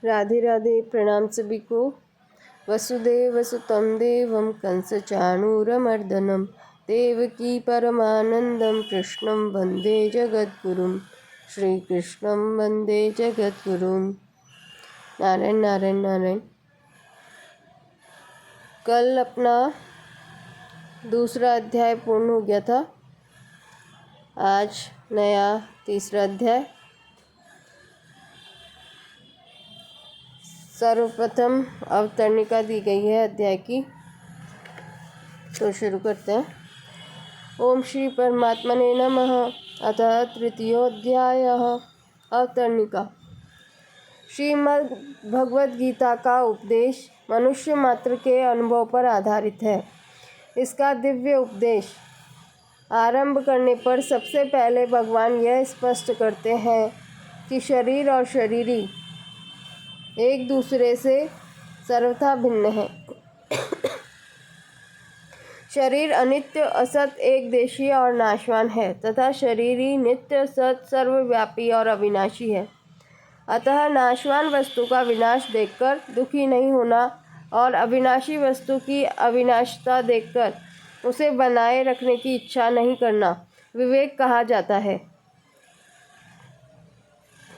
राधे राधे। प्रणाम सभी को। वसुदेव सुतं देवं कंस चाणूरमर्दनं देवकी परमानंदं कृष्णं वंदे जगद्गुरुं। श्री कृष्णं वंदे जगद्गुरुं। नारायण नारायण नारायण। कल अपना दूसरा अध्याय पूर्ण हो गया था। आज नया तीसरा अध्याय। सर्वप्रथम अवतरणिका दी गई है अध्याय की, तो शुरू करते हैं। ओम श्री परमात्मने नमः। अतः तृतीयोऽध्यायः अवतरणिका। श्रीमद् भगवद गीता का उपदेश मनुष्य मात्र के अनुभव पर आधारित है। इसका दिव्य उपदेश आरंभ करने पर सबसे पहले भगवान यह स्पष्ट करते हैं कि शरीर और शरीरी एक दूसरे से सर्वथा भिन्न है। शरीर अनित्य, असत, एक देशीय और नाशवान है तथा शरीरी नित्य, सत, सर्वव्यापी और अविनाशी है। अतः नाशवान वस्तु का विनाश देखकर दुखी नहीं होना और अविनाशी वस्तु की अविनाशिता देखकर उसे बनाए रखने की इच्छा नहीं करना विवेक कहा जाता है।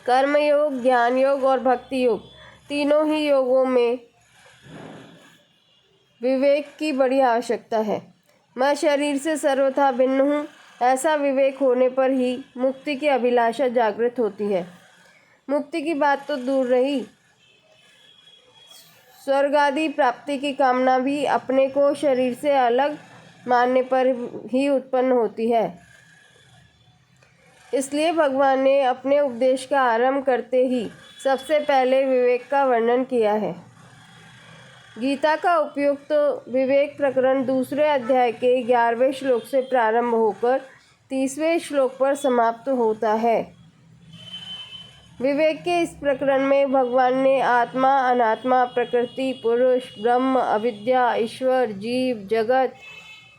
कर्मयोग, ज्ञान योग और भक्ति योग तीनों ही योगों में विवेक की बड़ी आवश्यकता है। मैं शरीर से सर्वथा भिन्न हूँ, ऐसा विवेक होने पर ही मुक्ति की अभिलाषा जागृत होती है। मुक्ति की बात तो दूर रही, स्वर्ग आदि प्राप्ति की कामना भी अपने को शरीर से अलग मानने पर ही उत्पन्न होती है। इसलिए भगवान ने अपने उपदेश का आरंभ करते ही सबसे पहले विवेक का वर्णन किया है। गीता का उपयुक्त विवेक प्रकरण दूसरे अध्याय के 11वें श्लोक से प्रारंभ होकर 30वें श्लोक पर समाप्त होता है। विवेक के इस प्रकरण में भगवान ने आत्मा, अनात्मा, प्रकृति, पुरुष, ब्रह्म, अविद्या, ईश्वर, जीव, जगत,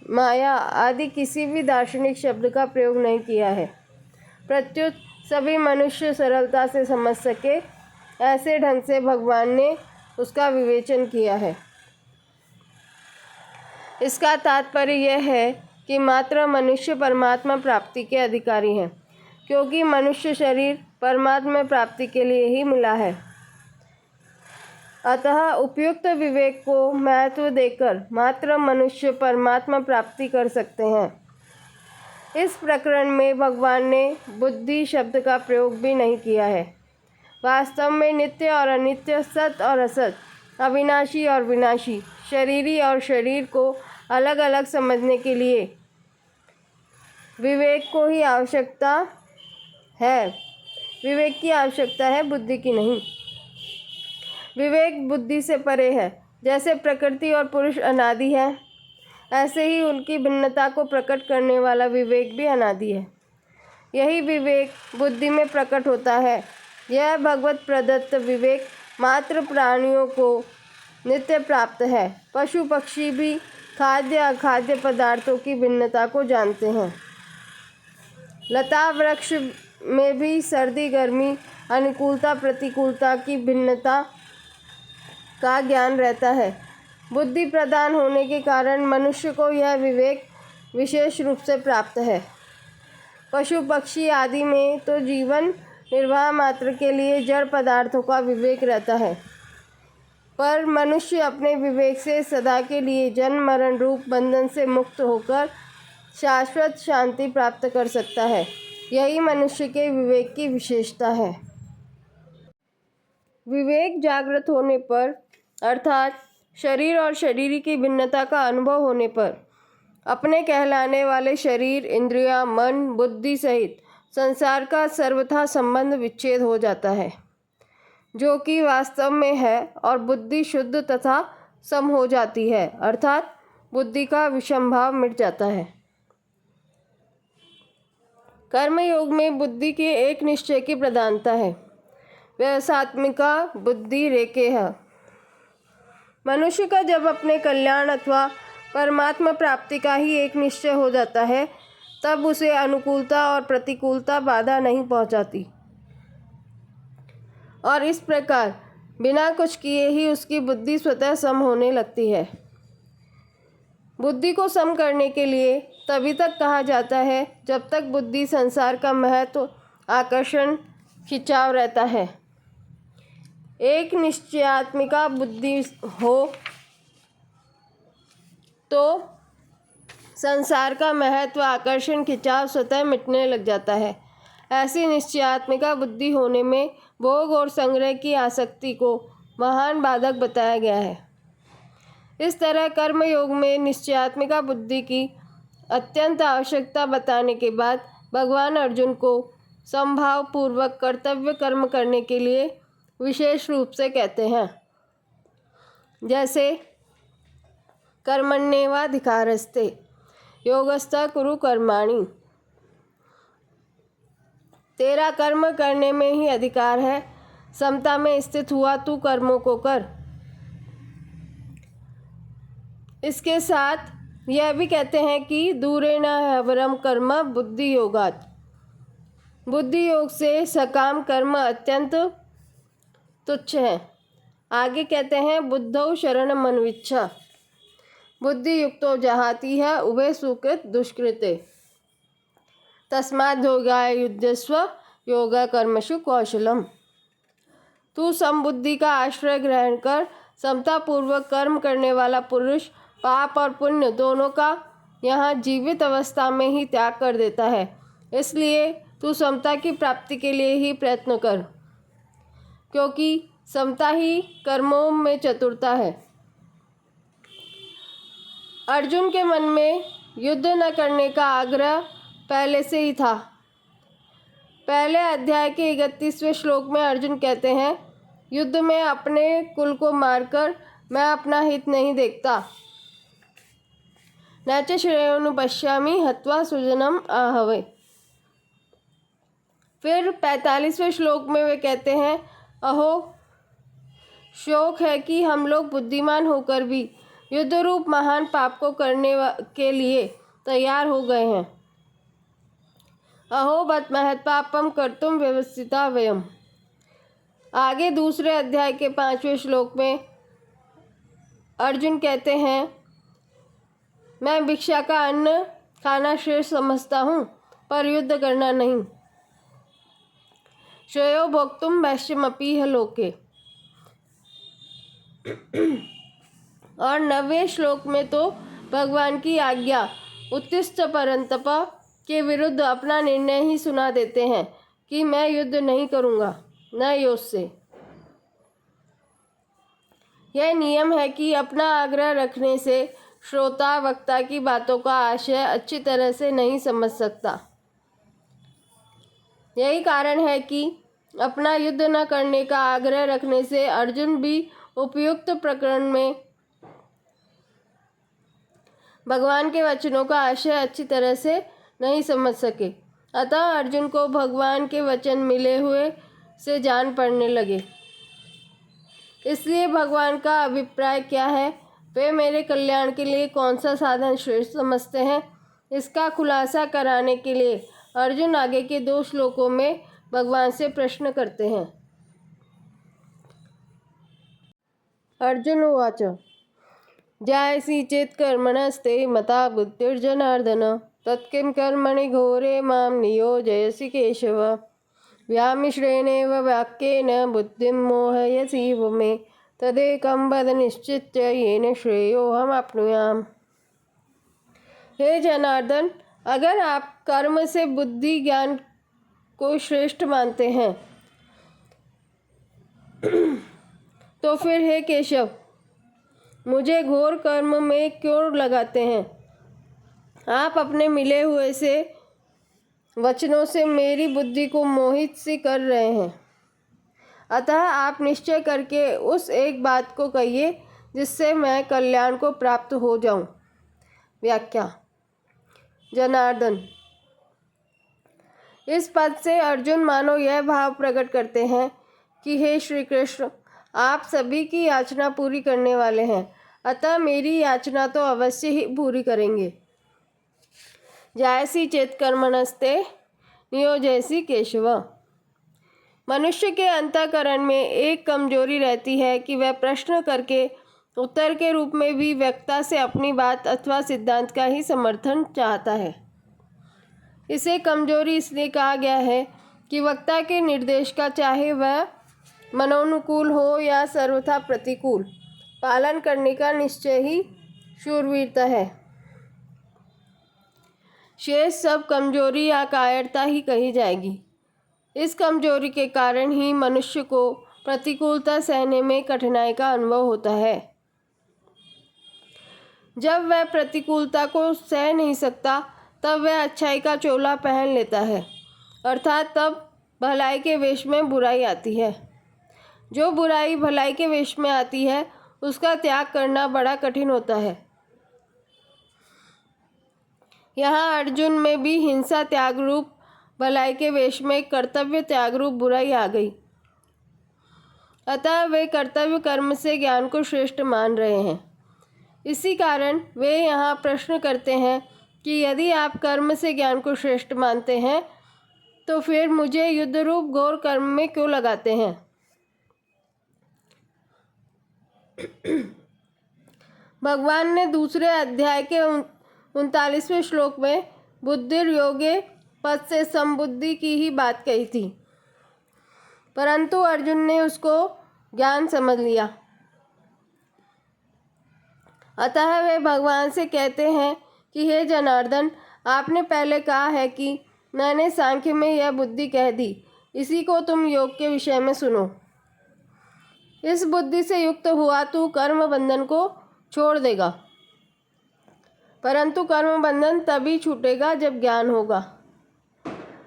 माया आदि किसी भी दार्शनिक शब्द का प्रयोग नहीं किया है। प्रत्युत सभी मनुष्य सरलता से समझ सके ऐसे ढंग से भगवान ने उसका विवेचन किया है। इसका तात्पर्य यह है कि मात्र मनुष्य परमात्मा प्राप्ति के अधिकारी हैं, क्योंकि मनुष्य शरीर परमात्मा प्राप्ति के लिए ही मिला है। अतः उपयुक्त विवेक को महत्व देकर मात्र मनुष्य परमात्मा प्राप्ति कर सकते हैं। इस प्रकरण में भगवान ने बुद्धि शब्द का प्रयोग भी नहीं किया है। वास्तव में नित्य और अनित्य, सत और असत, अविनाशी और विनाशी, शरीरी और शरीर को अलग अलग समझने के लिए विवेक को ही आवश्यकता है। विवेक की आवश्यकता है, बुद्धि की नहीं। विवेक बुद्धि से परे है। जैसे प्रकृति और पुरुष अनादि है, ऐसे ही उनकी भिन्नता को प्रकट करने वाला विवेक भी अनादि है। यही विवेक बुद्धि में प्रकट होता है। यह भगवत प्रदत्त विवेक मात्र प्राणियों को नित्य प्राप्त है। पशु पक्षी भी खाद्य अखाद्य पदार्थों की भिन्नता को जानते हैं। लता वृक्ष में भी सर्दी गर्मी, अनुकूलता प्रतिकूलता की भिन्नता का ज्ञान रहता है। बुद्धि प्रदान होने के कारण मनुष्य को यह विवेक विशेष रूप से प्राप्त है। पशु पक्षी आदि में तो जीवन निर्वाह मात्र के लिए जड़ पदार्थों का विवेक रहता है, पर मनुष्य अपने विवेक से सदा के लिए जन्म मरण रूप बंधन से मुक्त होकर शाश्वत शांति प्राप्त कर सकता है। यही मनुष्य के विवेक की विशेषता है। विवेक जागृत होने पर अर्थात शरीर और शरीरी की भिन्नता का अनुभव होने पर अपने कहलाने वाले शरीर, इंद्रियां, मन, बुद्धि सहित संसार का सर्वथा संबंध विच्छेद हो जाता है, जो कि वास्तव में है, और बुद्धि शुद्ध तथा सम हो जाती है, अर्थात बुद्धि का विषम भाव मिट जाता है। कर्म योग में बुद्धि के एक निश्चय की प्रधानता है। व्यवसात्मिका बुद्धि रेके है। मनुष्य का जब अपने कल्याण अथवा परमात्मा प्राप्ति का ही एक निश्चय हो जाता है, तब उसे अनुकूलता और प्रतिकूलता बाधा नहीं पहुंचाती, और इस प्रकार बिना कुछ किए ही उसकी बुद्धि स्वतः सम होने लगती है। बुद्धि को सम करने के लिए तभी तक कहा जाता है जब तक बुद्धि संसार का महत्व, आकर्षण, खिंचाव रहता है। एक निश्चयात्मिका बुद्धि हो तो संसार का महत्व, आकर्षण, खिंचाव स्वतः मिटने लग जाता है। ऐसी निश्चयात्मिका बुद्धि होने में भोग और संग्रह की आसक्ति को महान बाधक बताया गया है। इस तरह कर्मयोग में निश्चयात्मिका बुद्धि की अत्यंत आवश्यकता बताने के बाद भगवान अर्जुन को समभाव पूर्वक कर्तव्य कर्म करने के लिए विशेष रूप से कहते हैं। जैसे कर्मण्येवाधिकारस्ते योगस्थः कुरु कर्माणि, तेरा कर्म करने में ही अधिकार है, समता में स्थित हुआ तू कर्मों को कर। इसके साथ यह भी कहते हैं कि दूरेण ह्यवरम कर्म बुद्धि योगात्, बुद्धि योग से सकाम कर्म अत्यंत तुच्छ है। आगे कहते हैं बुद्धौ शरणम अन्विच्छ, बुद्धि युक्तो जहाति है उभय सुकृत दुष्कृते, तस्माद् योगाय युध्यस्व योगा कर्मसु कौशलम। तू समबुद्धि का आश्रय ग्रहण कर समता पूर्वक कर्म करने वाला पुरुष पाप और पुण्य दोनों का यहाँ जीवित अवस्था में ही त्याग कर देता है। इसलिए तू समता की प्राप्ति के लिए ही प्रयत्न कर, क्योंकि समता ही कर्मों में चतुरता है। अर्जुन के मन में युद्ध न करने का आग्रह पहले से ही था। पहले अध्याय के 31वें श्लोक में अर्जुन कहते हैं, युद्ध में अपने कुल को मारकर मैं अपना हित नहीं देखता। न च श्रेयोनुपश्यामि हत्वा स्वजनम आहवे। फिर 45वें श्लोक में वे कहते हैं, अहो शोक है कि हम लोग बुद्धिमान होकर भी युद्ध रूप महान पाप को करने के लिए तैयार हो गए हैं। अहो बत महत् पापम कर्तुम व्यवस्थिता वयम। आगे दूसरे अध्याय के 5वें श्लोक में अर्जुन कहते हैं, मैं भिक्षा का अन्न खाना श्रेष्ठ समझता हूँ, पर युद्ध करना नहीं। श्रेयो भोक्तुम वैश्यमपीह लोके। और 9वें श्लोक में तो भगवान की आज्ञा उत्तिष्ठ परंतप के विरुद्ध अपना निर्णय ही सुना देते हैं कि मैं युद्ध नहीं करूँगा, न योद्ध से। यह नियम है कि अपना आग्रह रखने से श्रोता वक्ता की बातों का आशय अच्छी तरह से नहीं समझ सकता। यही कारण है कि अपना युद्ध न करने का आग्रह रखने से अर्जुन भी उपयुक्त प्रकरण में भगवान के वचनों का आशय अच्छी तरह से नहीं समझ सके। अतः अर्जुन को भगवान के वचन मिले हुए से जान पड़ने लगे। इसलिए भगवान का अभिप्राय क्या है, वे मेरे कल्याण के लिए कौन सा साधन श्रेष्ठ समझते हैं, इसका खुलासा कराने के लिए अर्जुन आगे के 2 श्लोकों में भगवान से प्रश्न करते हैं। अर्जुन उवाच जायसी चेत् कर्मणस्ते मता बुद्धिर्जनार्दन, तत्किं कर्मणि घोरे मां नियोजयसि केशव। व्यामिश्रेणेव वाक्येन बुद्धिं मोहयसीव मे, तदेकं वद निश्चित्य येन श्रेयोऽहमाप्नुयाम्। हे जनार्दन, अगर आप कर्म से बुद्धि ज्ञान को श्रेष्ठ मानते हैं तो फिर हे केशव, मुझे घोर कर्म में क्यों लगाते हैं? आप अपने मिले हुए से वचनों से मेरी बुद्धि को मोहित सी कर रहे हैं। अतः आप निश्चय करके उस एक बात को कहिए जिससे मैं कल्याण को प्राप्त हो जाऊं। व्याख्या। जनार्दन, इस पद से अर्जुन मानो यह भाव प्रकट करते हैं कि हे श्री कृष्ण, आप सभी की याचना पूरी करने वाले हैं, अतः मेरी याचना तो अवश्य ही पूरी करेंगे। जायसी चेत् कर्मणस्ते नियोजयसि केशव। मनुष्य के अंतःकरण में एक कमजोरी रहती है कि वह प्रश्न करके उत्तर के रूप में भी वक्ता से अपनी बात अथवा सिद्धांत का ही समर्थन चाहता है। इसे कमजोरी इसलिए कहा गया है कि वक्ता के निर्देश का, चाहे वह मनोनुकूल हो या सर्वथा प्रतिकूल, पालन करने का निश्चय ही शूरवीरता है। शेष सब कमजोरी या कायरता ही कही जाएगी। इस कमजोरी के कारण ही मनुष्य को प्रतिकूलता सहने में कठिनाई का अनुभव होता है। जब वह प्रतिकूलता को सह नहीं सकता तब वह अच्छाई का चोला पहन लेता है, अर्थात तब भलाई के वेश में बुराई आती है। जो बुराई भलाई के वेश में आती है उसका त्याग करना बड़ा कठिन होता है। यहाँ अर्जुन में भी हिंसा त्याग रूप भलाई के वेश में कर्तव्य त्याग रूप बुराई आ गई। अतः वे कर्तव्य कर्म से ज्ञान को श्रेष्ठ मान रहे हैं। इसी कारण वे यहाँ प्रश्न करते हैं कि यदि आप कर्म से ज्ञान को श्रेष्ठ मानते हैं तो फिर मुझे युद्ध रूप घोर कर्म में क्यों लगाते हैं। भगवान ने दूसरे अध्याय के 39वें श्लोक में बुद्धिर्योगे पद से समबुद्धि की ही बात कही थी, परंतु अर्जुन ने उसको ज्ञान समझ लिया। अतः वे भगवान से कहते हैं कि हे जनार्दन, आपने पहले कहा है कि मैंने सांख्य में यह बुद्धि कह दी, इसी को तुम योग के विषय में सुनो। इस बुद्धि से युक्त हुआ तू कर्म बंधन को छोड़ देगा, परंतु कर्म बंधन तभी छूटेगा जब ज्ञान होगा।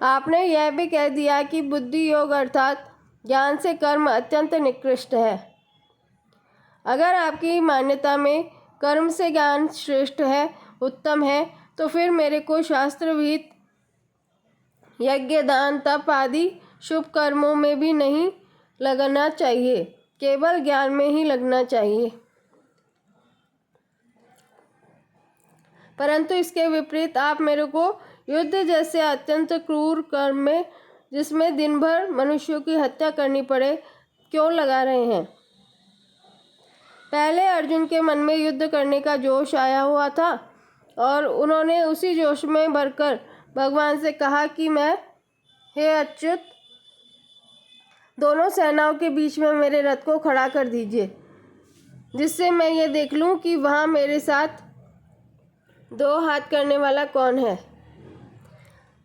आपने यह भी कह दिया कि बुद्धि योग अर्थात ज्ञान से कर्म अत्यंत निकृष्ट है। अगर आपकी मान्यता में कर्म से ज्ञान श्रेष्ठ है, उत्तम है, तो फिर मेरे को शास्त्र विहित यज्ञ दान तप आदि शुभ कर्मों में भी नहीं लगना चाहिए, केवल ज्ञान में ही लगना चाहिए। परंतु इसके विपरीत आप मेरे को युद्ध जैसे अत्यंत क्रूर कर्म में, जिसमें दिन भर मनुष्यों की हत्या करनी पड़े, क्यों लगा रहे हैं। पहले अर्जुन के मन में युद्ध करने का जोश आया हुआ था और उन्होंने उसी जोश में भरकर भगवान से कहा कि हे अच्युत, दोनों सेनाओं के बीच में मेरे रथ को खड़ा कर दीजिए, जिससे मैं ये देख लूं कि वहाँ मेरे साथ दो हाथ करने वाला कौन है।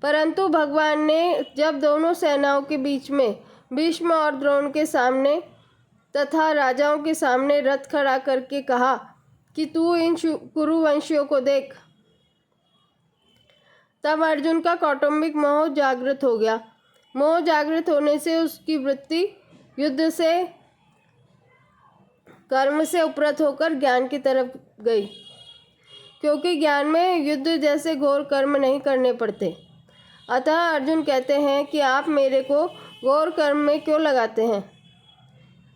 परंतु भगवान ने जब दोनों सेनाओं के बीच में भीष्म और द्रोण के सामने तथा राजाओं के सामने रथ खड़ा करके कहा कि तू इन कुरुवंशियों को देख, तब अर्जुन का कौटुंबिक मोह जागृत हो गया। मोह जागृत होने से उसकी वृत्ति युद्ध से, कर्म से उपरत होकर ज्ञान की तरफ गई, क्योंकि ज्ञान में युद्ध जैसे घोर कर्म नहीं करने पड़ते। अतः अर्जुन कहते हैं कि आप मेरे को घोर कर्म में क्यों लगाते हैं।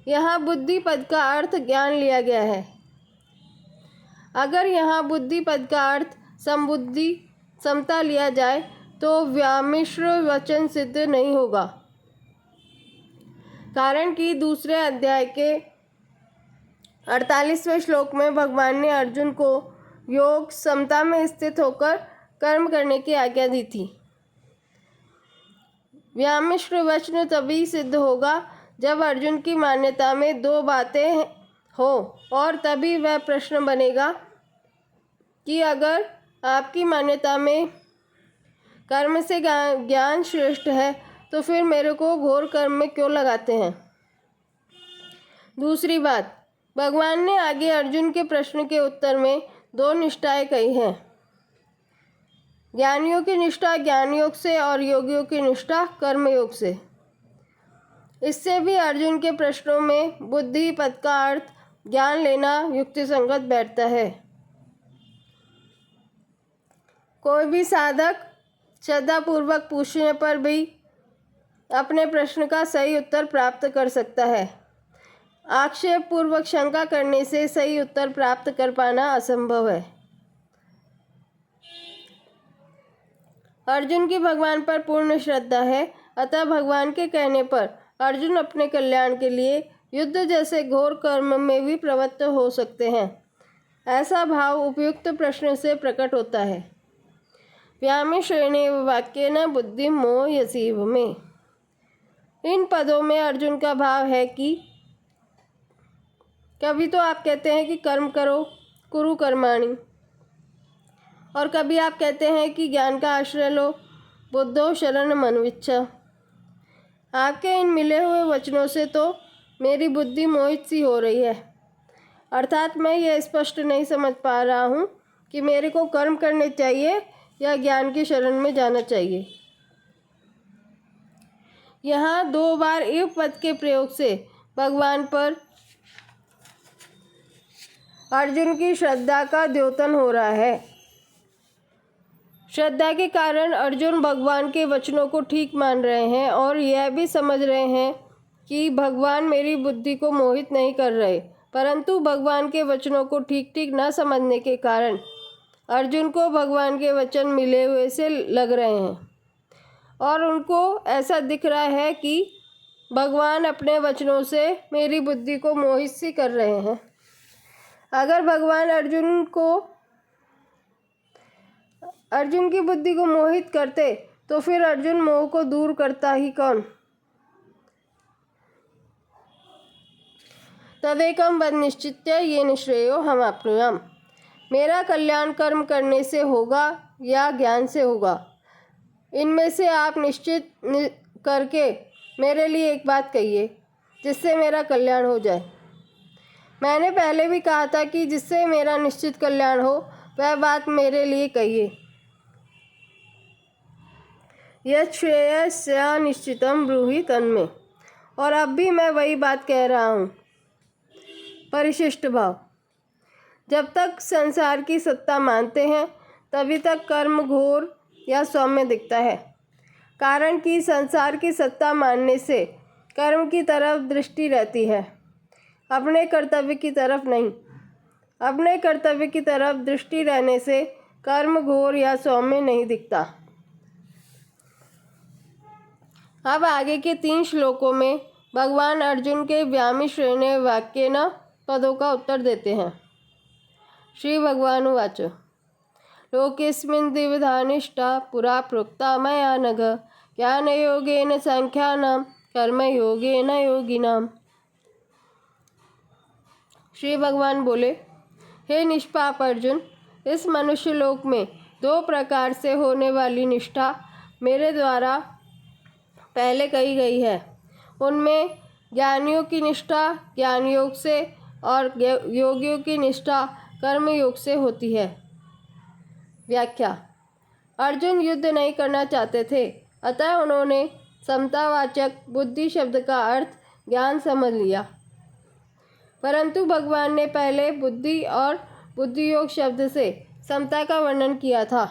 यहाँ बुद्धि पद का अर्थ ज्ञान लिया गया है। अगर यहाँ बुद्धि पद का अर्थ समबुद्धि समता लिया जाए तो व्यामिश्र वचन सिद्ध नहीं होगा, कारण कि दूसरे अध्याय के 48वें श्लोक में भगवान ने अर्जुन को योग समता में स्थित होकर कर्म करने की आज्ञा दी थी। व्यामिश्र वचन तभी सिद्ध होगा जब अर्जुन की मान्यता में दो बातें हो, और तभी वह प्रश्न बनेगा कि अगर आपकी मान्यता में कर्म से ज्ञान श्रेष्ठ है तो फिर मेरे को घोर कर्म में क्यों लगाते हैं। दूसरी बात, भगवान ने आगे अर्जुन के प्रश्न के उत्तर में दो निष्ठाएं कही हैं। ज्ञानियों की निष्ठा ज्ञान योग से और योगियों की निष्ठा कर्म योग से। इससे भी अर्जुन के प्रश्नों में बुद्धि पद का अर्थ ज्ञान लेना युक्तिसंगत बैठता है। कोई भी साधक श्रद्धापूर्वक पूछने पर भी अपने प्रश्न का सही उत्तर प्राप्त कर सकता है। आक्षेप पूर्वक शंका करने से सही उत्तर प्राप्त कर पाना असंभव है। अर्जुन की भगवान पर पूर्ण श्रद्धा है, अतः भगवान के कहने पर अर्जुन अपने कल्याण के लिए युद्ध जैसे घोर कर्म में भी प्रवृत्त हो सकते हैं। ऐसा भाव उपयुक्त प्रश्न से प्रकट होता है। व्यामिश्रेणेव वाक्येन बुद्धि मोहयसीव में। इन पदों में अर्जुन का भाव है कि कभी तो आप कहते हैं कि कर्म करो, कुरु कर्माणि, और कभी आप कहते हैं कि ज्ञान का आश्रय लो, बुद्धो शरण मन्विच्छ। आपके इन मिले हुए वचनों से तो मेरी बुद्धि मोहित सी हो रही है, अर्थात मैं ये स्पष्ट नहीं समझ पा रहा हूँ कि मेरे को कर्म करने चाहिए या ज्ञान की शरण में जाना चाहिए। यहाँ 2 बार इव पद के प्रयोग से भगवान पर अर्जुन की श्रद्धा का द्योतन हो रहा है। श्रद्धा के कारण अर्जुन भगवान के वचनों को ठीक मान रहे हैं और यह भी समझ रहे हैं कि भगवान मेरी बुद्धि को मोहित नहीं कर रहे, परंतु भगवान के वचनों को ठीक ठीक न समझने के कारण अर्जुन को भगवान के वचन मिले हुए से लग रहे हैं और उनको ऐसा दिख रहा है कि भगवान अपने वचनों से मेरी बुद्धि को मोहित सी कर रहे हैं। अगर भगवान अर्जुन की बुद्धि को मोहित करते तो फिर अर्जुन मोह को दूर करता ही कौन। तदेकं वद निश्चित्य येन श्रेयो हवाप्नुयाम। मेरा कल्याण कर्म करने से होगा या ज्ञान से होगा, इनमें से आप निश्चित करके मेरे लिए एक बात कहिए जिससे मेरा कल्याण हो जाए। मैंने पहले भी कहा था कि जिससे मेरा निश्चित कल्याण हो वह बात मेरे लिए कहिए। यत् श्रेयस्या निश्चितम ब्रूहि तन्मे। और अब भी मैं वही बात कह रहा हूँ। परिशिष्ट भाव। जब तक संसार की सत्ता मानते हैं तभी तक कर्म घोर या सौम्य दिखता है, कारण कि संसार की सत्ता मानने से कर्म की तरफ दृष्टि रहती है, अपने कर्तव्य की तरफ नहीं। अपने कर्तव्य की तरफ दृष्टि रहने से कर्म घोर या सौम्य नहीं दिखता। अब आगे के 3 श्लोकों में भगवान अर्जुन के व्यामिश्रेणे वाक्येन पदों का उत्तर देते हैं। श्री भगवान उवाच लोकेस्मिन् द्विविधा निष्ठा पुरा प्रोक्ता मया नघ ज्ञानयोगेन सांख्यानां कर्मयोगेन योगिनाम्। श्री भगवान बोले, हे निष्पाप अर्जुन, इस मनुष्य लोक में 2 प्रकार से होने वाली निष्ठा मेरे द्वारा पहले कही गई है। उनमें ज्ञानियों की निष्ठा ज्ञान योग से और योगियों की निष्ठा कर्म योग से होती है। व्याख्या। अर्जुन युद्ध नहीं करना चाहते थे, अतः उन्होंने समतावाचक बुद्धि शब्द का अर्थ ज्ञान समझ लिया, परंतु भगवान ने पहले बुद्धि और बुद्धि योग शब्द से समता का वर्णन किया था।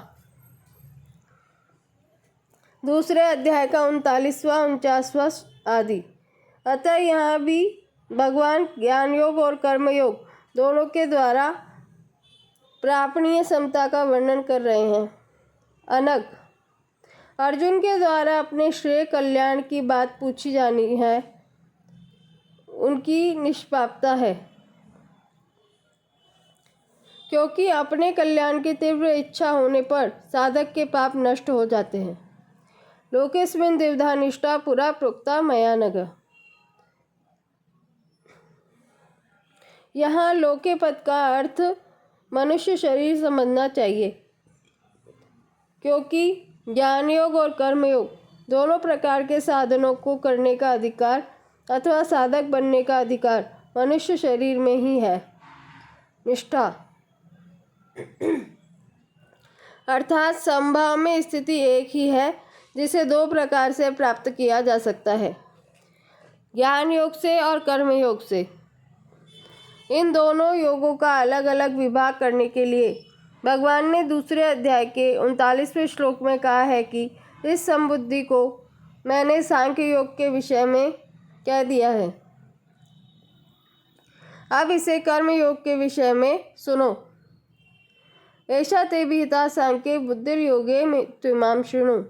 दूसरे अध्याय का 39वां 49वां आदि। अतः यहाँ भी भगवान ज्ञान योग और कर्म योग दोनों के द्वारा प्रापणीय समता का वर्णन कर रहे हैं। अनग। अर्जुन के द्वारा अपने श्रेय कल्याण की बात पूछी जानी है, उनकी निष्पापता है, क्योंकि अपने कल्याण की तीव्र इच्छा होने पर साधक के पाप नष्ट हो जाते हैं। लोकेस्मिन् द्विविधा निष्ठा पुरा प्रोक्ता मया नघ। यहाँ लोके पद का अर्थ मनुष्य शरीर समझना चाहिए, क्योंकि ज्ञान योग और कर्म योग दोनों प्रकार के साधनों को करने का अधिकार अथवा साधक बनने का अधिकार मनुष्य शरीर में ही है। निष्ठा अर्थात संभाव में स्थिति एक ही है जिसे 2 प्रकार से प्राप्त किया जा सकता है, ज्ञान योग से और कर्म योग से। इन दोनों योगों का अलग अलग विभाग करने के लिए भगवान ने दूसरे अध्याय के 39वें श्लोक में कहा है कि इस संबुद्धि को मैंने सांख्य योग के विषय में कह दिया है। अब इसे कर्म योग के विषय में सुनो। ऐसा ते विहिता सांख्ये बुद्धिर्योगे त्विमां शृणु।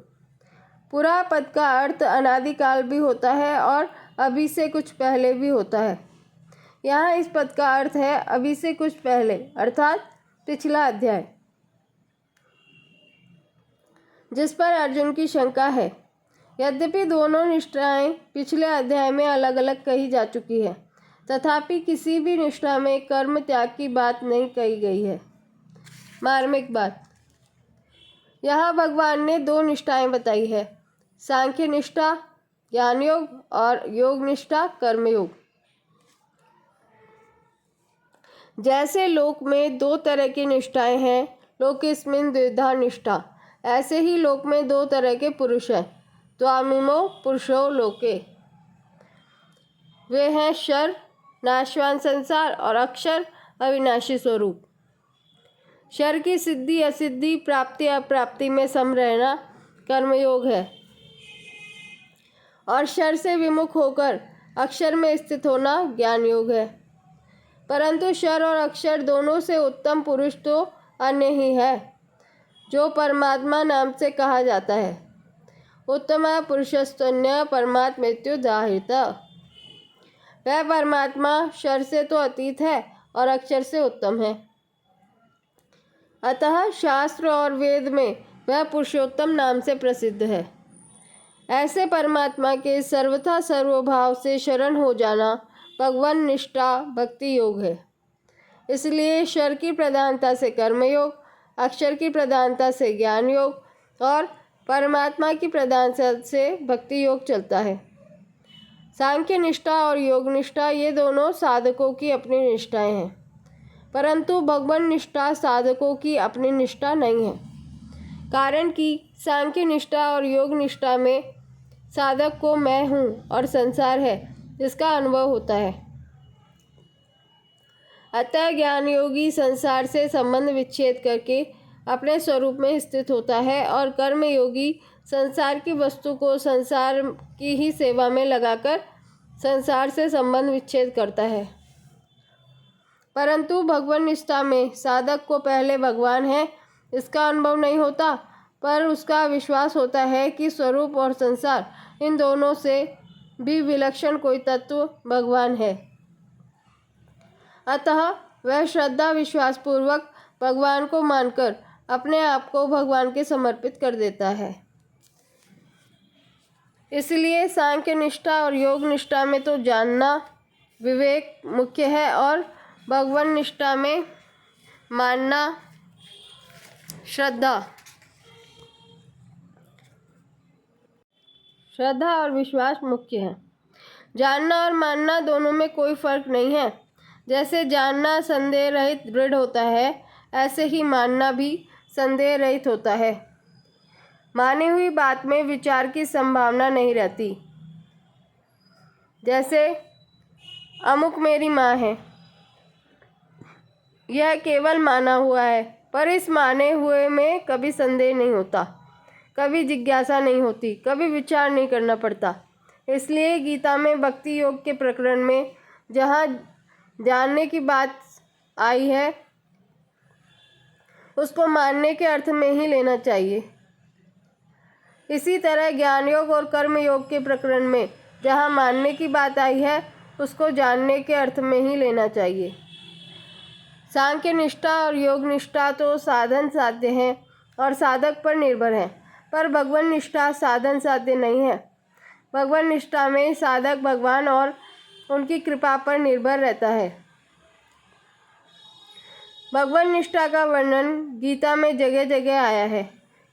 पुरा पद का अर्थ अनादिकाल भी होता है और अभी से कुछ पहले भी होता है। यहाँ इस पद का अर्थ है अभी से कुछ पहले, अर्थात पिछला अध्याय, जिस पर अर्जुन की शंका है। यद्यपि दोनों निष्ठाएं पिछले अध्याय में अलग अलग कही जा चुकी है, तथापि किसी भी निष्ठा में कर्म त्याग की बात नहीं कही गई है। मार्मिक बात, यहाँ भगवान ने दो निष्ठाएं बताई है, सांख्य निष्ठा ज्ञान योग और योग निष्ठा कर्म योग। जैसे लोक में दो तरह की निष्ठाएं हैं, लोकेस्मिन् द्विधा निष्ठा, ऐसे ही लोक में दो तरह के पुरुष हैं, त्वामिमो पुरुषो लोके। वे हैं शर नाशवान संसार और अक्षर अविनाशी स्वरूप। शर की सिद्धि असिद्धि प्राप्ति अप्राप्ति में सम रहना कर्मयोग है, और शर से विमुख होकर अक्षर में स्थित होना ज्ञान योग है। परंतु शर और अक्षर दोनों से उत्तम पुरुष तो अन्य ही है, जो परमात्मा नाम से कहा जाता है। उत्तम पुरुषस्तन्य परमात्मेत्यु दाहिता। वह परमात्मा शर से तो अतीत है और अक्षर से उत्तम है। अतः शास्त्र और वेद में वह पुरुषोत्तम नाम से प्रसिद्ध है। ऐसे परमात्मा के सर्वथा सर्वभाव से शरण हो जाना भगवान निष्ठा भक्ति योग है। इसलिए शर की प्रधानता से कर्मयोग, अक्षर की प्रधानता से ज्ञान योग और परमात्मा की प्रधानता से भक्ति योग चलता है। सांख्य निष्ठा और योग निष्ठा ये दोनों साधकों की अपनी निष्ठाएं हैं, परंतु भगवान निष्ठा साधकों की अपनी निष्ठा नहीं है। कारण कि सांख्य निष्ठा और योग निष्ठा में साधक को मैं हूँ और संसार है जिसका अनुभव होता है। अतः ज्ञान योगी संसार से संबंध विच्छेद करके अपने स्वरूप में स्थित होता है, और कर्म योगी संसार की वस्तु को संसार की ही सेवा में लगाकर संसार से संबंध विच्छेद करता है। परंतु भगवान निष्ठा में साधक को पहले भगवान है इसका अनुभव नहीं होता, पर उसका विश्वास होता है कि स्वरूप और संसार इन दोनों से भी विलक्षण कोई तत्व भगवान है। अतः वह श्रद्धा विश्वास पूर्वक भगवान को मानकर अपने आप को भगवान के समर्पित कर देता है। इसलिए सांख्य निष्ठा और योग निष्ठा में तो जानना विवेक मुख्य है, और भगवान निष्ठा में मानना श्रद्धा और विश्वास मुख्य है। जानना और मानना दोनों में कोई फर्क नहीं है। जैसे जानना संदेह रहित दृढ़ होता है, ऐसे ही मानना भी संदेह रहित होता है। मानी हुई बात में विचार की संभावना नहीं रहती। जैसे अमुक मेरी माँ है, यह केवल माना हुआ है, पर इस माने हुए में कभी संदेह नहीं होता, कभी जिज्ञासा नहीं होती, कभी विचार नहीं करना पड़ता। इसलिए गीता में भक्ति योग के प्रकरण में जहाँ जानने की बात आई है उसको मानने के अर्थ में ही लेना चाहिए। इसी तरह ज्ञान योग और कर्म योग के प्रकरण में जहाँ मानने की बात आई है उसको जानने के अर्थ में ही लेना चाहिए। सांख्य निष्ठा और योग निष्ठा तो साधन साध्य हैं और साधक पर निर्भर हैं, पर भगवान निष्ठा साधन साध्य नहीं है। भगवान निष्ठा में साधक भगवान और उनकी कृपा पर निर्भर रहता है। भगवान निष्ठा का वर्णन गीता में जगह जगह आया है।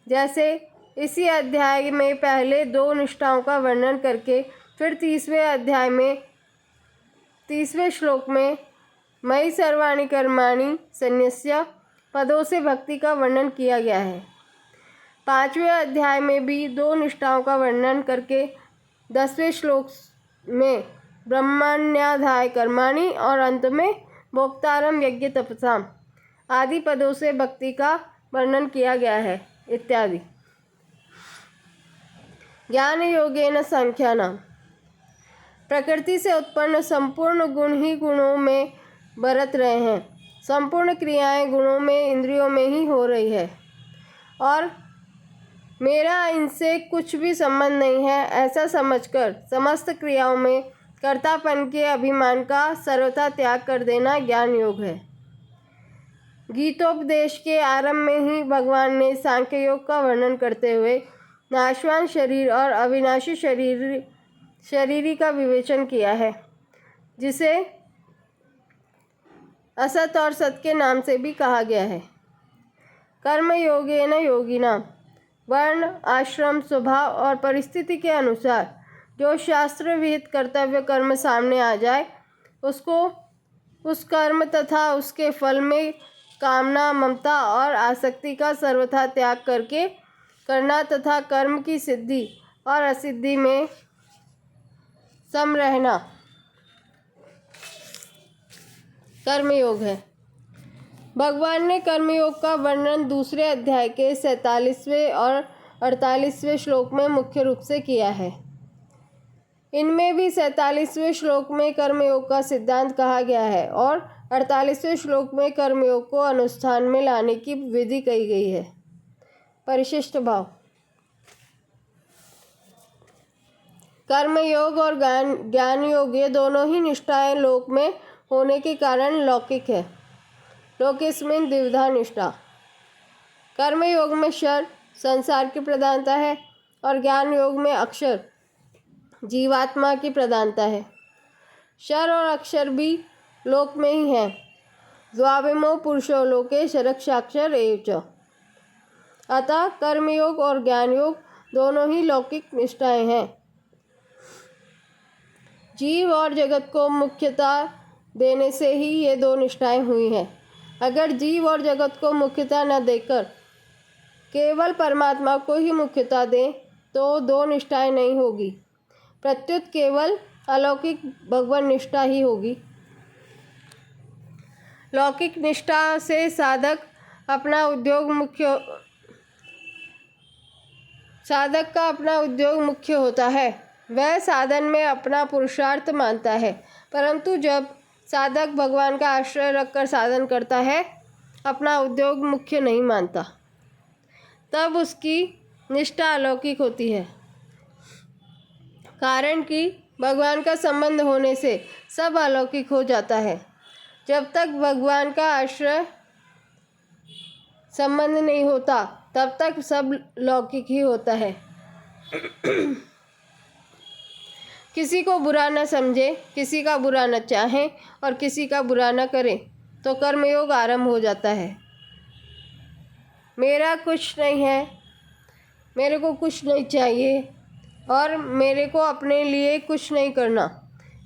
जैसे इसी अध्याय में पहले दो निष्ठाओं का वर्णन करके फिर 30वें अध्याय में 30वें श्लोक में मयि सर्वाणि कर्माणि सन्यस्य पदों से भक्ति का वर्णन किया गया है। 5वें अध्याय में भी दो निष्ठाओं का वर्णन करके 10वें श्लोक में ब्रह्मण्याधाय कर्माणि और अंत में भोक्तारम यज्ञ तपसाम आदि पदों से भक्ति का वर्णन किया गया है इत्यादि। ज्ञान योगेन सांख्यानाम, प्रकृति से उत्पन्न संपूर्ण गुण ही गुणों में बरत रहे हैं। संपूर्ण क्रियाएं गुणों में इंद्रियों में ही हो रही है, और मेरा इनसे कुछ भी संबंध नहीं है, ऐसा समझकर समस्त क्रियाओं में कर्तापन के अभिमान का सर्वथा त्याग कर देना ज्ञान योग है। गीतोपदेश के आरंभ में ही भगवान ने सांख्य योग का वर्णन करते हुए नाशवान शरीर और अविनाशी शरीरी का विवेचन किया है, जिसे असत और सत के नाम से भी कहा गया है। कर्म योगेन योगिनाम, वर्ण, आश्रम, स्वभाव और परिस्थिति के अनुसार जो शास्त्र विहित कर्तव्य कर्म सामने आ जाए उसको उस कर्म तथा उसके फल में कामना, ममता और आसक्ति का सर्वथा त्याग करके करना तथा कर्म की सिद्धि और असिद्धि में सम रहना कर्मयोग है। भगवान ने कर्मयोग का वर्णन दूसरे अध्याय के 47वें और 48वें श्लोक में मुख्य रूप से किया है। इनमें भी 47वें श्लोक में कर्मयोग का सिद्धांत कहा गया है और 48वें श्लोक में कर्मयोग को अनुष्ठान में लाने की विधि कही गई है। परिशिष्ट भाव। कर्मयोग और ज्ञान योग ये दोनों ही निष्ठाएं लोक में होने के कारण लौकिक है। लोकेस्मिन् द्विविधा निष्ठा। कर्मयोग में क्षर, संसार की प्रधानता है और ज्ञान योग में अक्षर, जीवात्मा की प्रधानता है। क्षर और अक्षर भी लोक में ही है। द्वाविमो पुरुषो लोके क्षरक्षाक्षर एव च। अतः कर्मयोग और ज्ञान योग दोनों ही लौकिक निष्ठाएं हैं। जीव और जगत को मुख्यता देने से ही ये दो निष्ठाएं हुई हैं। अगर जीव और जगत को मुख्यता न देकर केवल परमात्मा को ही मुख्यता दें तो दो निष्ठाएं नहीं होगी, प्रत्युत केवल अलौकिक भगवान निष्ठा ही होगी। लौकिक निष्ठा से साधक का अपना उद्योग मुख्य होता है। वह साधन में अपना पुरुषार्थ मानता है, परंतु जब साधक भगवान का आश्रय रखकर साधन करता है, अपना उद्योग मुख्य नहीं मानता, तब उसकी निष्ठा अलौकिक होती है। कारण कि भगवान का संबंध होने से सब अलौकिक हो जाता है। जब तक भगवान का आश्रय संबंध नहीं होता तब तक सब लौकिक ही होता है। किसी को बुरा न समझे, किसी का बुरा न चाहे और किसी का बुरा न करे तो कर्मयोग आरंभ हो जाता है। मेरा कुछ नहीं है, मेरे को कुछ नहीं चाहिए और मेरे को अपने लिए कुछ नहीं करना,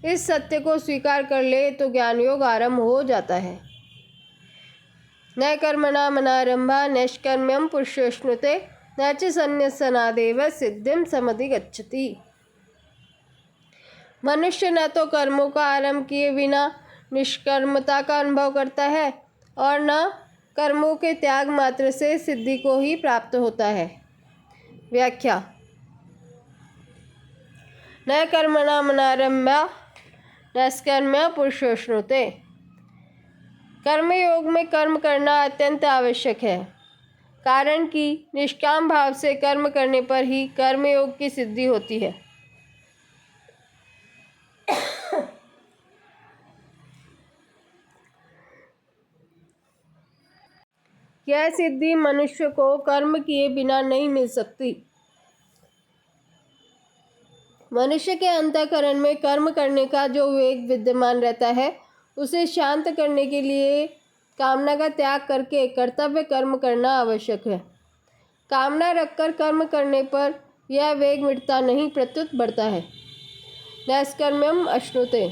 इस सत्य को स्वीकार कर ले तो ज्ञान योग आरंभ हो जाता है। न कर्मणा मनारंभा नैष्कर्म्यम पुरुषोष्णुते न च संन्यसनादेव सिद्धिं समधिगच्छति। मनुष्य न तो कर्मों का आरंभ किए बिना निष्कर्मता का अनुभव करता है और न कर्मों के त्याग मात्र से सिद्धि को ही प्राप्त होता है। व्याख्या। न कर्मणा मनारंभा नैष्कर्म्य पुरुषोष्णुते। कर्मयोग में कर्म करना अत्यंत आवश्यक है, कारण कि निष्काम भाव से कर्म करने पर ही कर्मयोग की सिद्धि होती है। यह सिद्धि मनुष्य को कर्म किए बिना नहीं मिल सकती। मनुष्य के अंतःकरण में कर्म करने का जो वेग विद्यमान रहता है, उसे शांत करने के लिए कामना का त्याग करके कर्तव्य कर्म करना आवश्यक है। कामना रखकर कर्म करने पर यह वेग मिटता नहीं, प्रत्युत बढ़ता है। नैष्कर्म्यम अश्नुते।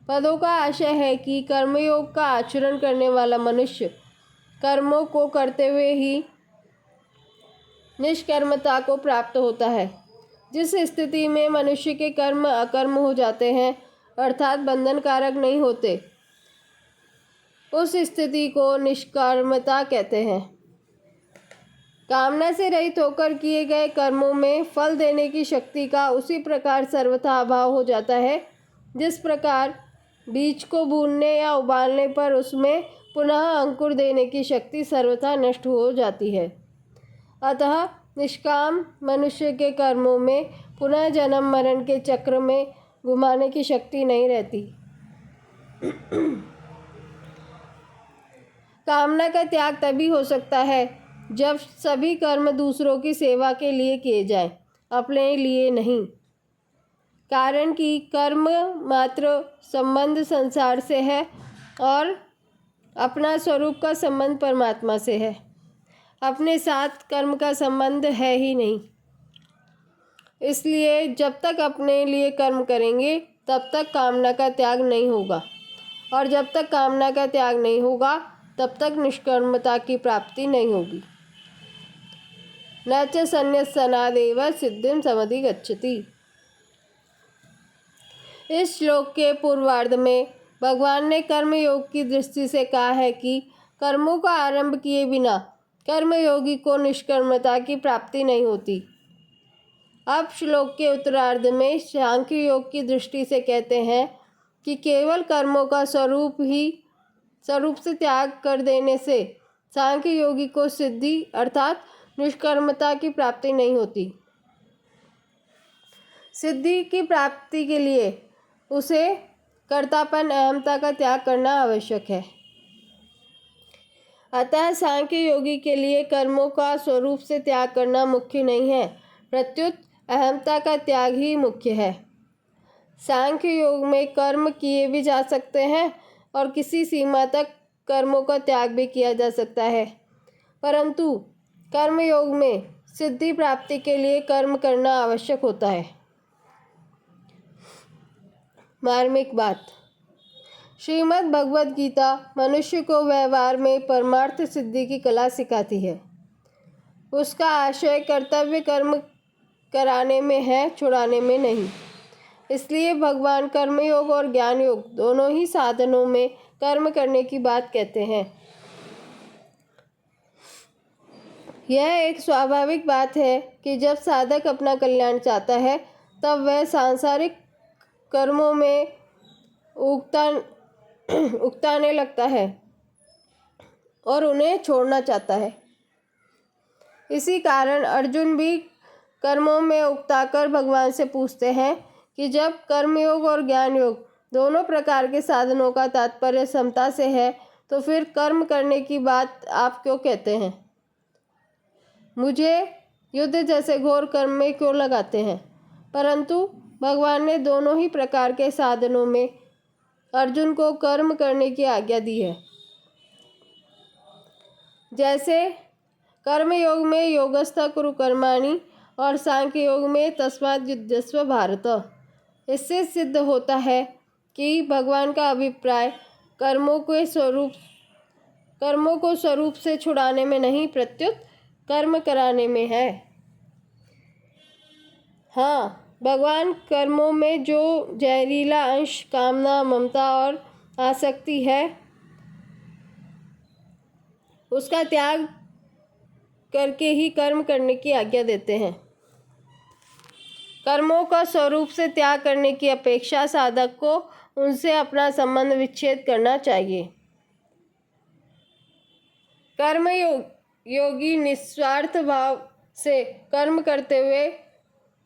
पदों का आशय है कि कर्मयोग का आचरण करने वाला मनुष्य कर्मों को करते हुए ही निष्कर्मता को प्राप्त होता है। जिस स्थिति में मनुष्य के कर्म अकर्म हो जाते हैं, अर्थात बंधन कारक नहीं होते, उस स्थिति को निष्कर्मता कहते हैं। कामना से रहित होकर किए गए कर्मों में फल देने की शक्ति का उसी प्रकार सर्वथा अभाव हो जाता है, जिस प्रकार बीज को भूनने या उबालने पर उसमें पुनः अंकुर देने की शक्ति सर्वथा नष्ट हो जाती है। अतः निष्काम मनुष्य के कर्मों में पुनः जन्म मरण के चक्र में घुमाने की शक्ति नहीं रहती। कामना का त्याग तभी हो सकता है जब सभी कर्म दूसरों की सेवा के लिए किए जाएं, अपने लिए नहीं। कारण कि कर्म मात्र संबंध संसार से है और अपना स्वरूप का संबंध परमात्मा से है। अपने साथ कर्म का संबंध है ही नहीं। इसलिए जब तक अपने लिए कर्म करेंगे तब तक कामना का त्याग नहीं होगा, और जब तक कामना का त्याग नहीं होगा तब तक निष्कर्मता की प्राप्ति नहीं होगी। न च संन्यस्तनादेव सिद्धिं समधिगच्छति। इस श्लोक के पूर्वार्ध में भगवान ने कर्म योग की दृष्टि से कहा है कि कर्मों का आरंभ किए बिना कर्मयोगी को निष्कर्मता की प्राप्ति नहीं होती। अब श्लोक के उत्तरार्ध में सांख्य योग की दृष्टि से कहते हैं कि केवल कर्मों का स्वरूप से त्याग कर देने से सांख्य योगी को सिद्धि अर्थात निष्कर्मता की प्राप्ति नहीं होती। सिद्धि की प्राप्ति के लिए उसे कर्तापन अहमता का त्याग करना आवश्यक है। अतः सांख्य योगी के लिए कर्मों का स्वरूप से त्याग करना मुख्य नहीं है, प्रत्युत अहमता का त्याग ही मुख्य है। सांख्य योग में कर्म किए भी जा सकते हैं और किसी सीमा तक कर्मों का त्याग भी किया जा सकता है, परंतु कर्म योग में सिद्धि प्राप्ति के लिए कर्म करना आवश्यक होता है। मार्मिक बात। श्रीमद् भगवद गीता मनुष्य को व्यवहार में परमार्थ सिद्धि की कला सिखाती है। उसका आशय कर्तव्य कर्म कराने में है, छुड़ाने में नहीं। इसलिए भगवान कर्मयोग और ज्ञान योग दोनों ही साधनों में कर्म करने की बात कहते हैं। यह एक स्वाभाविक बात है कि जब साधक अपना कल्याण चाहता है तब वह सांसारिक कर्मों में उकताने लगता है और उन्हें छोड़ना चाहता है। इसी कारण अर्जुन भी कर्मों में उकताकर भगवान से पूछते हैं कि जब कर्मयोग और ज्ञान योग दोनों प्रकार के साधनों का तात्पर्य समता से है तो फिर कर्म करने की बात आप क्यों कहते हैं? मुझे युद्ध जैसे घोर कर्म में क्यों लगाते हैं? परंतु भगवान ने दोनों ही प्रकार के साधनों में अर्जुन को कर्म करने की आज्ञा दी है। जैसे कर्म योग में योगस्थ कुरु कर्माणि और सांख्य योग में तस्मात् युध्यस्व भारत। इससे सिद्ध होता है कि भगवान का अभिप्राय कर्मों को स्वरूप से छुड़ाने में नहीं, प्रत्युत कर्म कराने में है। हाँ, भगवान कर्मों में जो जहरीला अंश कामना, ममता और आसक्ति है उसका त्याग करके ही कर्म करने की आज्ञा देते हैं। कर्मों का स्वरूप से त्याग करने की अपेक्षा साधक को उनसे अपना संबंध विच्छेद करना चाहिए। कर्म योगी निस्वार्थ भाव से कर्म करते हुए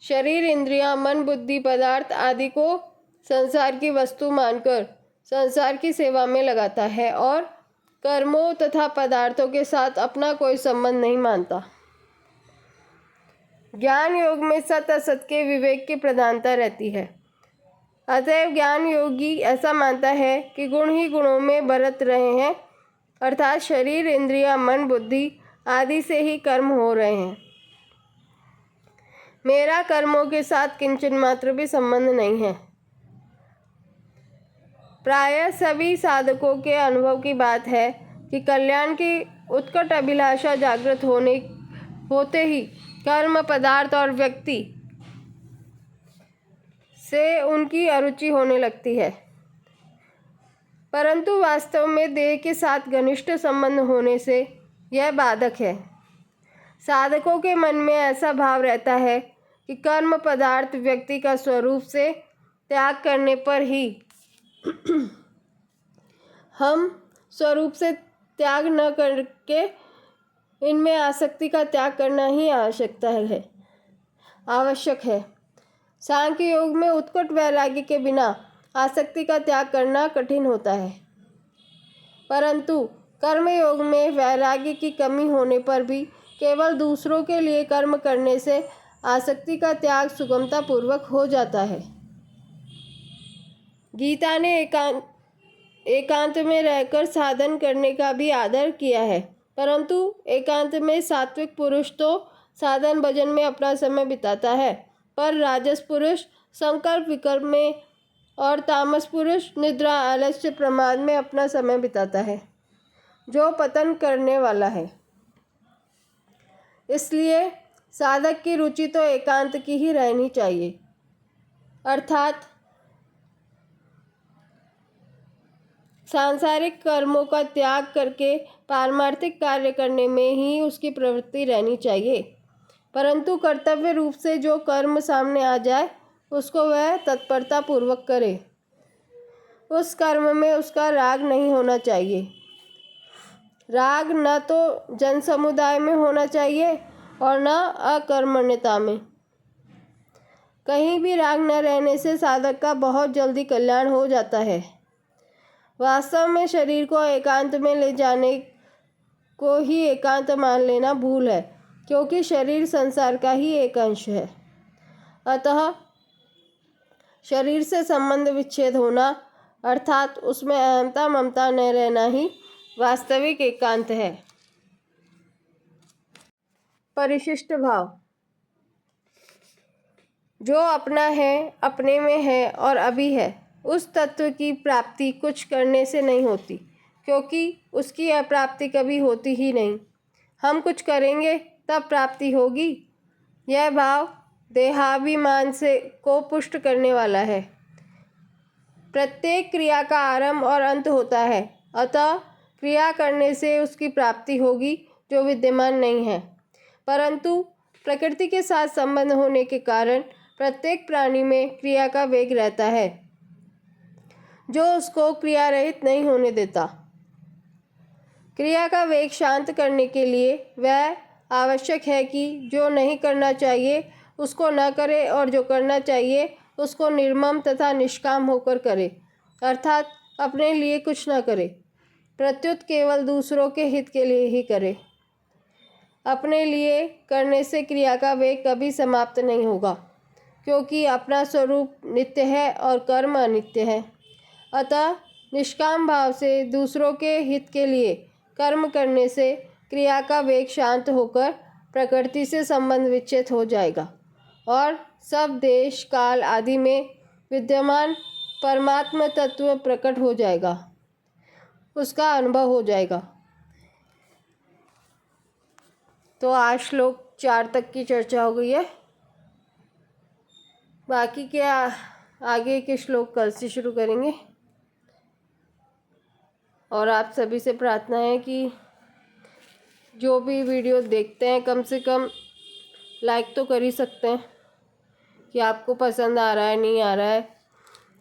शरीर, इंद्रियां, मन, बुद्धि, पदार्थ आदि को संसार की वस्तु मानकर संसार की सेवा में लगाता है और कर्मों तथा पदार्थों के साथ अपना कोई संबंध नहीं मानता। ज्ञान योग में सत असत के विवेक की प्रधानता रहती है। अतएव ज्ञान योगी ऐसा मानता है कि गुण ही गुणों में बरत रहे हैं, अर्थात शरीर, इंद्रियां, मन, बुद्धि आदि से ही कर्म हो रहे हैं। मेरा कर्मों के साथ किंचन मात्र भी संबंध नहीं है। प्रायः सभी साधकों के अनुभव की बात है कि कल्याण की उत्कट अभिलाषा जागृत होते ही कर्म, पदार्थ और व्यक्ति से उनकी अरुचि होने लगती है, परंतु वास्तव में देह के साथ घनिष्ठ संबंध होने से यह बाधक है। साधकों के मन में ऐसा भाव रहता है कि कर्म, पदार्थ, व्यक्ति का स्वरूप से त्याग करने पर ही हम स्वरूप से त्याग न करके इनमें आसक्ति का त्याग करना ही आवश्यक है। सांख्य योग में उत्कट वैराग्य के बिना आसक्ति का त्याग करना कठिन होता है, परंतु कर्म योग में वैराग्य की कमी होने पर भी केवल दूसरों के लिए कर्म करने से आसक्ति का त्याग सुगमता पूर्वक हो जाता है। गीता ने एकांत में रहकर साधन करने का भी आदर किया है, परंतु एकांत में सात्विक पुरुष तो साधन भजन में अपना समय बिताता है, पर राजस पुरुष संकल्प विकल्प में और तामस पुरुष निद्रा आलस्य प्रमाद में अपना समय बिताता है, जो पतन करने वाला है। इसलिए साधक की रुचि तो एकांत की ही रहनी चाहिए, अर्थात सांसारिक कर्मों का त्याग करके पारमार्थिक कार्य करने में ही उसकी प्रवृत्ति रहनी चाहिए, परंतु कर्तव्य रूप से जो कर्म सामने आ जाए उसको वह तत्परता पूर्वक करे। उस कर्म में उसका राग नहीं होना चाहिए। राग न तो जन समुदाय में होना चाहिए और न अकर्मण्यता में। कहीं भी राग न रहने से साधक का बहुत जल्दी कल्याण हो जाता है। वास्तव में शरीर को एकांत में ले जाने को ही एकांत मान लेना भूल है, क्योंकि शरीर संसार का ही एक अंश है। अतः शरीर से संबंध विच्छेद होना अर्थात उसमें अहंता ममता न रहना ही वास्तविक एकांत है। परिशिष्ट भाव। जो अपना है, अपने में है और अभी है, उस तत्व की प्राप्ति कुछ करने से नहीं होती, क्योंकि उसकी अप्राप्ति कभी होती ही नहीं। हम कुछ करेंगे तब प्राप्ति होगी। यह भाव देहाभिमान को पुष्ट करने वाला है। प्रत्येक क्रिया का आरंभ और अंत होता है, अतः क्रिया करने से उसकी प्राप्ति होगी जो विद्यमान नहीं है, परंतु प्रकृति के साथ संबंध होने के कारण प्रत्येक प्राणी में क्रिया का वेग रहता है, जो उसको क्रिया रहित नहीं होने देता। क्रिया का वेग शांत करने के लिए वह आवश्यक है कि जो नहीं करना चाहिए उसको न करे और जो करना चाहिए उसको निर्मम तथा निष्काम होकर करे, अर्थात अपने लिए कुछ न करे, प्रत्युत केवल दूसरों के हित के लिए ही करे। अपने लिए करने से क्रिया का वेग कभी समाप्त नहीं होगा, क्योंकि अपना स्वरूप नित्य है और कर्म अनित्य है। अतः निष्काम भाव से दूसरों के हित के लिए कर्म करने से क्रिया का वेग शांत होकर प्रकृति से संबंध विच्छेद हो जाएगा और सब देश काल आदि में विद्यमान परमात्मा तत्व प्रकट हो जाएगा, उसका अनुभव हो जाएगा। तो आज श्लोक 4 तक की चर्चा हो गई है। बाकी के आगे के श्लोक कल से शुरू करेंगे। और आप सभी से प्रार्थना है कि जो भी वीडियो देखते हैं कम से कम लाइक तो कर ही सकते हैं कि आपको पसंद आ रहा है नहीं आ रहा है,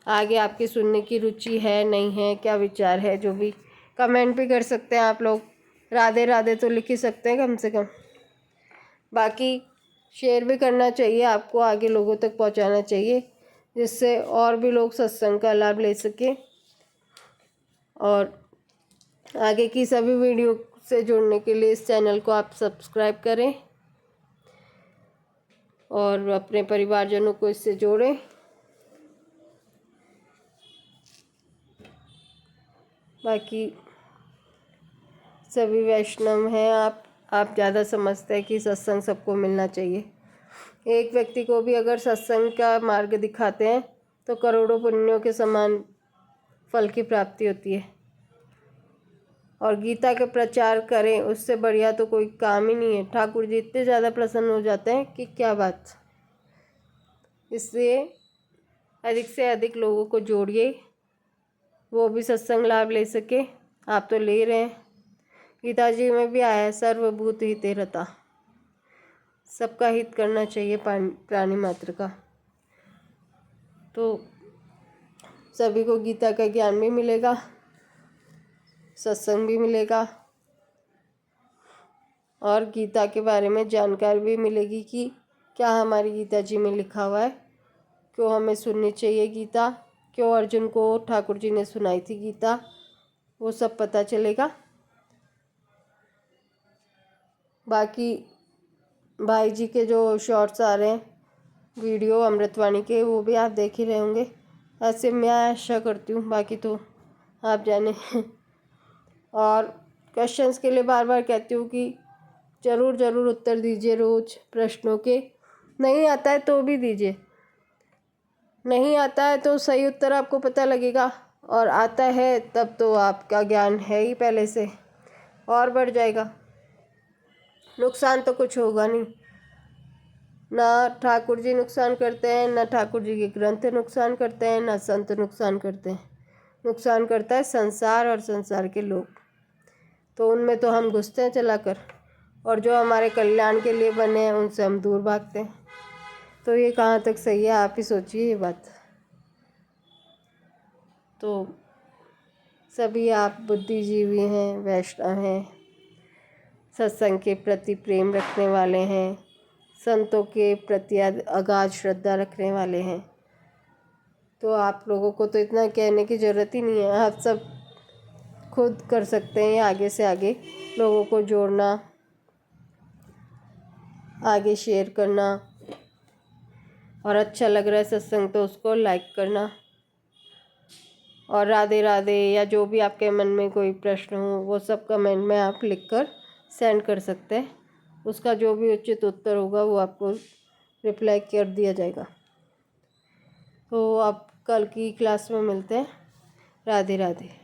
आगे आपकी सुनने की रुचि है नहीं है, क्या विचार है, जो भी कमेंट भी कर सकते हैं आप लोग। राधे राधे तो लिख ही सकते हैं कम से कम। बाकी शेयर भी करना चाहिए, आपको आगे लोगों तक पहुंचाना चाहिए, जिससे और भी लोग सत्संग का लाभ ले सकें। और आगे की सभी वीडियो से जुड़ने के लिए इस चैनल को आप सब्सक्राइब करें और अपने परिवारजनों को इससे जोड़ें। बाकी सभी वैष्णव हैं, आप ज़्यादा समझते हैं कि सत्संग सबको मिलना चाहिए। एक व्यक्ति को भी अगर सत्संग का मार्ग दिखाते हैं तो करोड़ों पुण्यों के समान फल की प्राप्ति होती है। और गीता का प्रचार करें, उससे बढ़िया तो कोई काम ही नहीं है। ठाकुर जी इतने ज़्यादा प्रसन्न हो जाते हैं कि क्या बात। इसलिए अधिक से अधिक लोगों को जोड़िए, वो भी सत्संग लाभ ले सके। आप तो ले रहे हैं। गीता जी में भी आया है, सर्वभूत हिते रता, सबका हित करना चाहिए प्राणी मात्र का। तो सभी को गीता का ज्ञान भी मिलेगा, सत्संग भी मिलेगा और गीता के बारे में जानकारी भी मिलेगी कि क्या हमारी गीता जी में लिखा हुआ है, क्यों हमें सुननी चाहिए गीता, क्यों अर्जुन को ठाकुर जी ने सुनाई थी गीता, वो सब पता चलेगा। बाकी भाई जी के जो शॉर्ट्स आ रहे हैं वीडियो अमृतवाणी के, वो भी आप देख ही रहे होंगे, ऐसे मैं आशा करती हूँ, बाकी तो आप जाने। और क्वेश्चंस के लिए बार बार कहती हूँ कि ज़रूर उत्तर दीजिए रोज़ प्रश्नों के। नहीं आता है तो भी दीजिए, नहीं आता है तो सही उत्तर आपको पता लगेगा, और आता है तब तो आपका ज्ञान है ही पहले से और बढ़ जाएगा। नुकसान तो कुछ होगा नहीं, ना ठाकुर जी नुकसान करते हैं, ना ठाकुर जी के ग्रंथ नुकसान करते हैं, ना संत नुकसान करते हैं। नुकसान करता है संसार और संसार के लोग, तो उनमें तो हम घुसते हैं चलाकर, और जो हमारे कल्याण के लिए बने हैं उनसे हम दूर भागते हैं। तो ये कहाँ तक सही है, आप ही सोचिए ये बात। तो सभी आप बुद्धिजीवी हैं, वैष्णव हैं, सत्संग के प्रति प्रेम रखने वाले हैं, संतों के प्रति अगाध श्रद्धा रखने वाले हैं, तो आप लोगों को तो इतना कहने की ज़रूरत ही नहीं है। आप सब खुद कर सकते हैं आगे से आगे लोगों को जोड़ना, आगे शेयर करना, और अच्छा लग रहा है सत्संग तो उसको लाइक करना, और राधे राधे या जो भी आपके मन में कोई प्रश्न हो वो सब कमेंट में आप लिखकर सेंड कर सकते हैं। उसका जो भी उचित उत्तर होगा वो आपको रिप्लाई कर दिया जाएगा। तो आप कल की क्लास में मिलते हैं। राधे राधे।